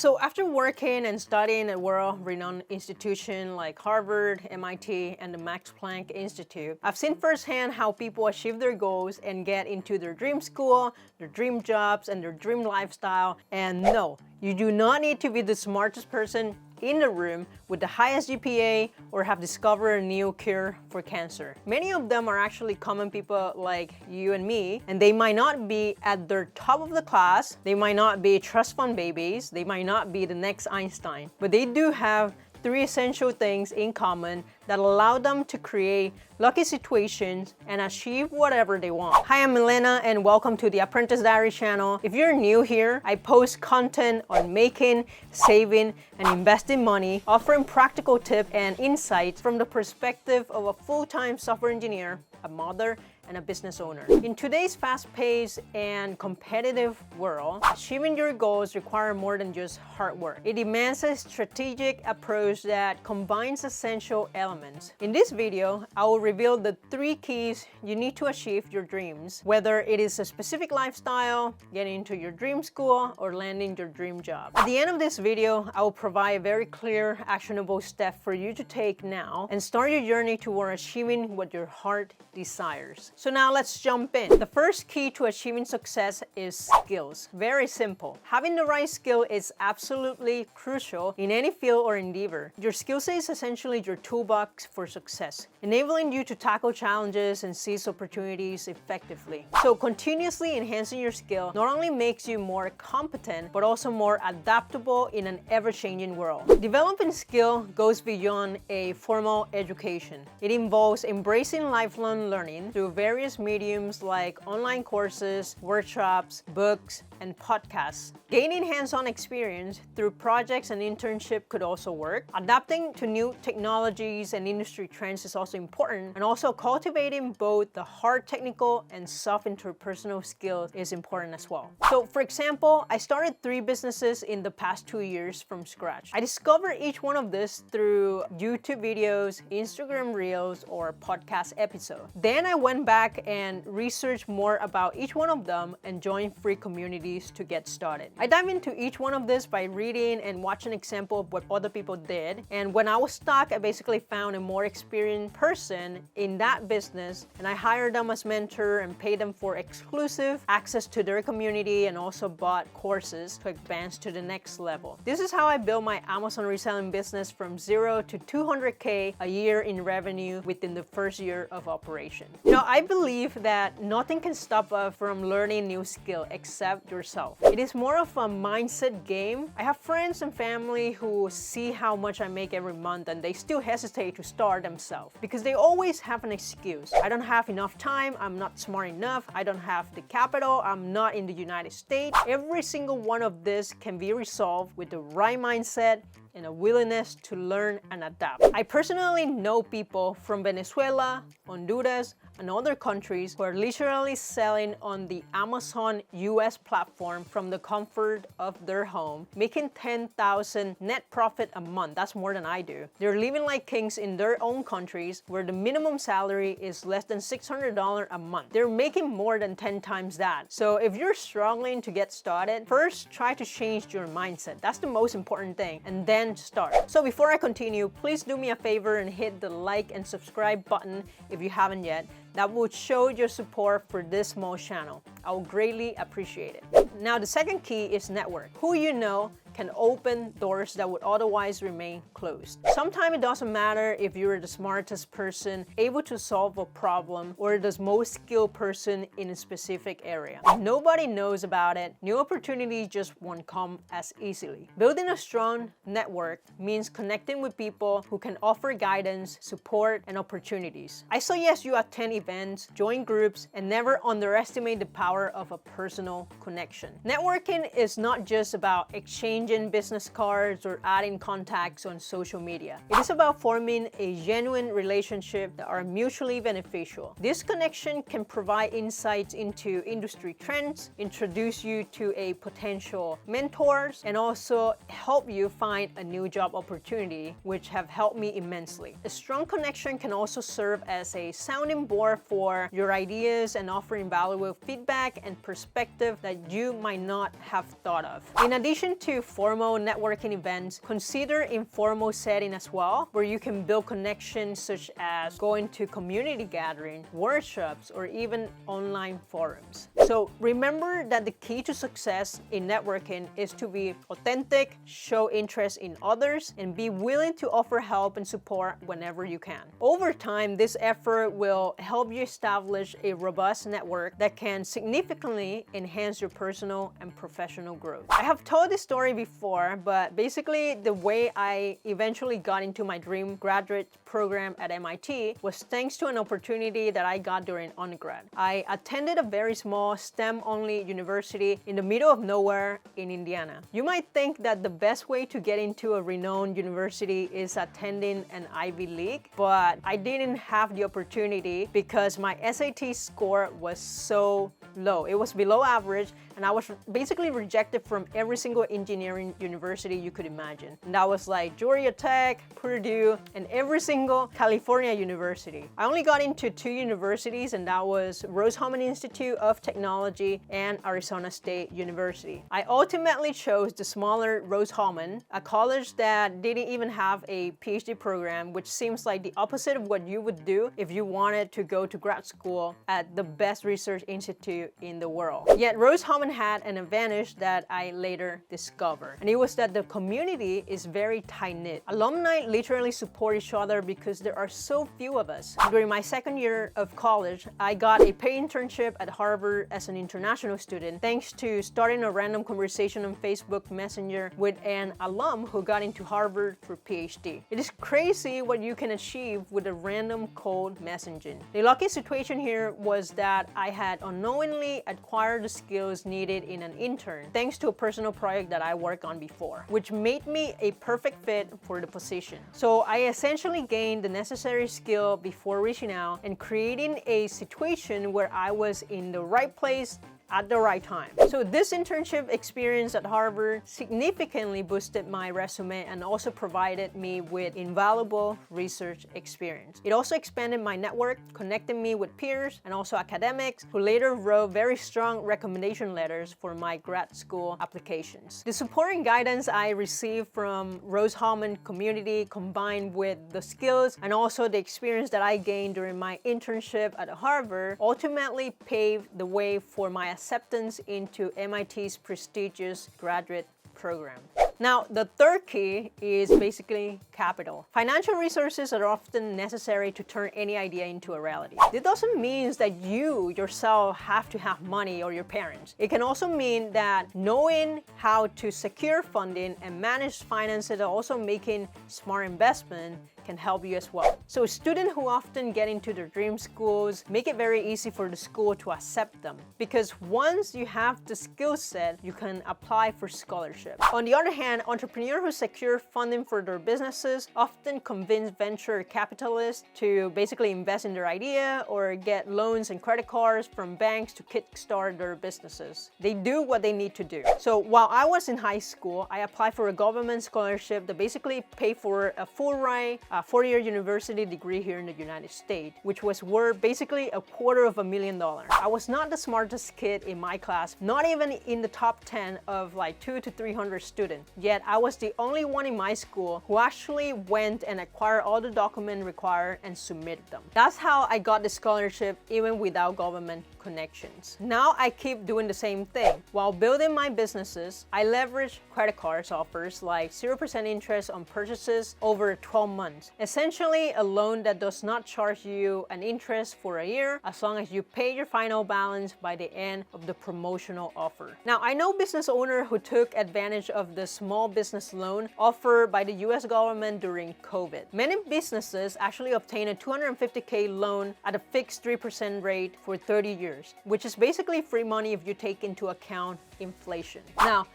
So after working and studying at world-renowned institutions like Harvard, MIT, and the Max Planck Institute, I've seen firsthand how people achieve their goals and get into their dream school, their dream jobs, and their dream lifestyle. And no, you do not need to be the smartest person in the room with the highest GPA or have discovered a new cure for cancer. Many of them are actually common people like you and me, and they might not be at their top of the class, they might not be trust fund babies, they might not be the next Einstein, but they do have three essential things in common that allow them to create lucky situations and achieve whatever they want. Hi, I'm Milena and welcome to the Apprenticediary channel. If you're new here, I post content on making, saving, and investing money, offering practical tips and insights from the perspective of a full-time software engineer, a mother, and a business owner. In today's fast-paced and competitive world, achieving your goals requires more than just hard work. It demands a strategic approach that combines essential elements. In this video, I will reveal the three keys you need to achieve your dreams, whether it is a specific lifestyle, getting into your dream school, or landing your dream job. At the end of this video, I will provide a very clear, actionable step for you to take now and start your journey toward achieving what your heart desires. So now let's jump in. The first key to achieving success is skills. Very simple. Having the right skill is absolutely crucial in any field or endeavor. Your skill set is essentially your toolbox for success, enabling you to tackle challenges and seize opportunities effectively. So continuously enhancing your skill not only makes you more competent, but also more adaptable in an ever-changing world. Developing skill goes beyond a formal education. It involves embracing lifelong learning through various mediums like online courses, workshops, books, and podcasts. Gaining hands-on experience through projects and internship could also work. Adapting to new technologies and industry trends is also important, and also cultivating both the hard technical and soft interpersonal skills is important as well. So for example, I started 3 businesses in the past 2 years from scratch. I discovered each one of this through YouTube videos, Instagram Reels, or podcast episodes. Then I went back and researched more about each one of them and joined free communities to get started. I dive into each one of this by reading and watching an example of what other people did. And when I was stuck, I basically found a more experienced person in that business, and I hired them as mentor and paid them for exclusive access to their community, and also bought courses to advance to the next level. This is how I built my Amazon reselling business from 0 to 200K a year in revenue within the first year of operation. Now, I believe that nothing can stop us from learning new skill except yourself. It is more of a mindset game. I have friends and family who see how much I make every month and they still hesitate to start themselves because they always have an excuse. I don't have enough time, I'm not smart enough, I don't have the capital, I'm not in the United States. Every single one of this can be resolved with the right mindset and a willingness to learn and adapt. I personally know people from Venezuela, Honduras, and other countries who are literally selling on the Amazon US platform from the comfort of their home, making $10,000 net profit a month. That's more than I do. They're living like kings in their own countries where the minimum salary is less than $600 a month. They're making more than 10 times that. So if you're struggling to get started, first try to change your mindset. That's the most important thing, and then start. So before I continue, please do me a favor and hit the like and subscribe button if you haven't yet. That would show your support for this small channel. I will greatly appreciate it. Now, the second key is network. Who you know can open doors that would otherwise remain closed. Sometimes it doesn't matter if you're the smartest person able to solve a problem or the most skilled person in a specific area. If nobody knows about it, new opportunities just won't come as easily. Building a strong network means connecting with people who can offer guidance, support, and opportunities. I suggest you attend events, join groups, and never underestimate the power of a personal connection. Networking is not just about exchanging business cards or adding contacts on social media. It is about forming a genuine relationship that are mutually beneficial. This connection can provide insights into industry trends, introduce you to a potential mentors, and also help you find a new job opportunity, which have helped me immensely. A strong connection can also serve as a sounding board for your ideas and offering valuable feedback and perspective that you might not have thought of. In addition to formal networking events, consider informal setting as well, where you can build connections such as going to community gatherings, workshops, or even online forums. So remember that the key to success in networking is to be authentic, show interest in others, and be willing to offer help and support whenever you can. Over time, this effort will help you establish a robust network that can significantly enhance your personal and professional growth. I have told this story before, but basically the way I eventually got into my dream graduate program at MIT was thanks to an opportunity that I got during undergrad. I attended a very small STEM-only university in the middle of nowhere in Indiana. You might think that the best way to get into a renowned university is attending an Ivy League, but I didn't have the opportunity because my SAT score was so low. It was below average, and I was basically rejected from every single engineering university you could imagine. And that was like Georgia Tech, Purdue, and every single California university. I only got into 2 universities, and that was Rose-Hulman Institute of Technology and Arizona State University. I ultimately chose the smaller Rose-Hulman, a college that didn't even have a PhD program, which seems like the opposite of what you would do if you wanted to go to grad school at the best research institute in the world. Yet Rose-Hulman had an advantage that I later discovered, and it was that the community is very tight-knit. Alumni literally support each other because there are so few of us. During my second year of college, I got a paid internship at Harvard as an international student thanks to starting a random conversation on Facebook Messenger with an alum who got into Harvard through PhD. It is crazy what you can achieve with a random cold messaging. The lucky situation here was that I had unknowingly acquired the skills needed in an intern thanks to a personal project that I worked on before, which made me a perfect fit for the position. So I essentially gained the necessary skill before reaching out and creating a situation where I was in the right place at the right time. So this internship experience at Harvard significantly boosted my resume and also provided me with invaluable research experience. It also expanded my network, connecting me with peers and also academics who later wrote very strong recommendation letters for my grad school applications. The support and guidance I received from Rose-Hulman community combined with the skills and also the experience that I gained during my internship at Harvard ultimately paved the way for my acceptance into MIT's prestigious graduate program. Now, the third key is basically capital. Financial resources are often necessary to turn any idea into a reality. This doesn't mean that you yourself have to have money or your parents. It can also mean that knowing how to secure funding and manage finances and also making smart investment can help you as well. So students who often get into their dream schools make it very easy for the school to accept them, because once you have the skill set, you can apply for scholarship. On the other hand, entrepreneurs who secure funding for their businesses often convince venture capitalists to basically invest in their idea or get loans and credit cards from banks to kickstart their businesses. They do what they need to do. So while I was in high school, I applied for a government scholarship that basically paid for a full ride, a 4-year university degree here in the United States, which was worth basically $250,000. I was not the smartest kid in my class, not even in the top 10 of like 200 to 300 students. Yet I was the only one in my school who actually went and acquired all the documents required and submitted them. That's how I got the scholarship even without government connections. Now I keep doing the same thing. While building my businesses, I leverage credit cards offers like 0% interest on purchases over 12 months. Essentially a loan that does not charge you an interest for a year as long as you pay your final balance by the end of the promotional offer. Now I know business owners who took advantage of the small business loan offered by the US government during COVID. Many businesses actually obtain a $250K loan at a fixed 3% rate for 30 years, which is basically free money if you take into account inflation. Now,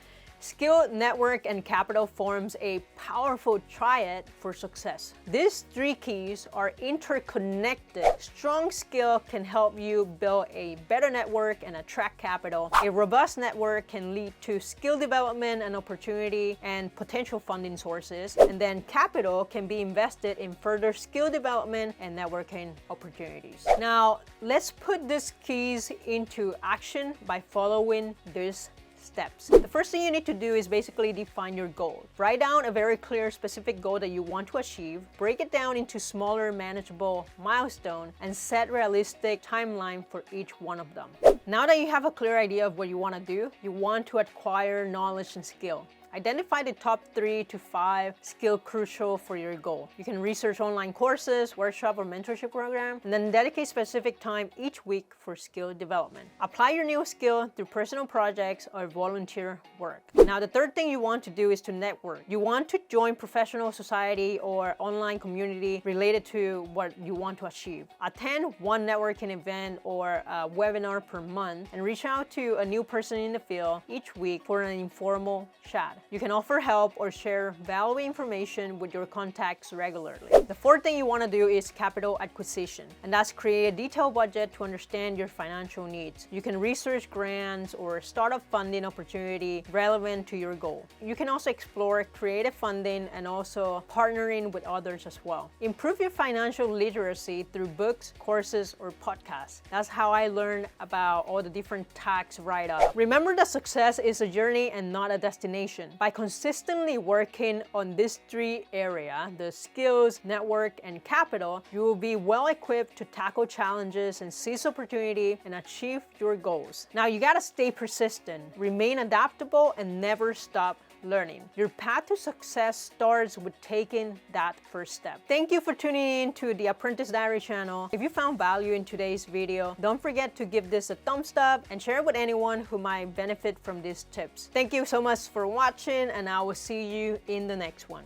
skill, network, and capital forms a powerful triad for success. These three keys are interconnected. Strong skill can help you build a better network and attract capital. A robust network can lead to skill development and opportunity and potential funding sources. And then capital can be invested in further skill development and networking opportunities. Now, let's put these keys into action by following these steps. The first thing you need to do is basically define your goal. Write down a very clear, specific goal that you want to achieve, break it down into smaller, manageable milestones, and set realistic timeline for each one of them. Now that you have a clear idea of what you want to do, you want to acquire knowledge and skill. Identify the top 3 to 5 skills crucial for your goal. You can research online courses, workshop, or mentorship program, and then dedicate specific time each week for skill development. Apply your new skill through personal projects or volunteer work. Now, the third thing you want to do is to network. You want to join professional society or online community related to what you want to achieve. Attend one networking event or a webinar per month and reach out to a new person in the field each week for an informal chat. You can offer help or share valuable information with your contacts regularly. The fourth thing you want to do is capital acquisition, and that's create a detailed budget to understand your financial needs. You can research grants or startup funding opportunity relevant to your goal. You can also explore creative funding and also partnering with others as well. Improve your financial literacy through books, courses, or podcasts. That's how I learned about all the different tax write-ups. Remember that success is a journey and not a destination. By consistently working on these 3 areas, the skills, network, and capital, you will be well equipped to tackle challenges and seize opportunity and achieve your goals. Now, you gotta stay persistent, remain adaptable, and never stop learning. Your path to success starts with taking that first step. Thank you for tuning in to the Apprentice Diary channel. If you found value in today's video, don't forget to give this a thumbs up and share it with anyone who might benefit from these tips. Thank you so much for watching, and I will see you in the next one.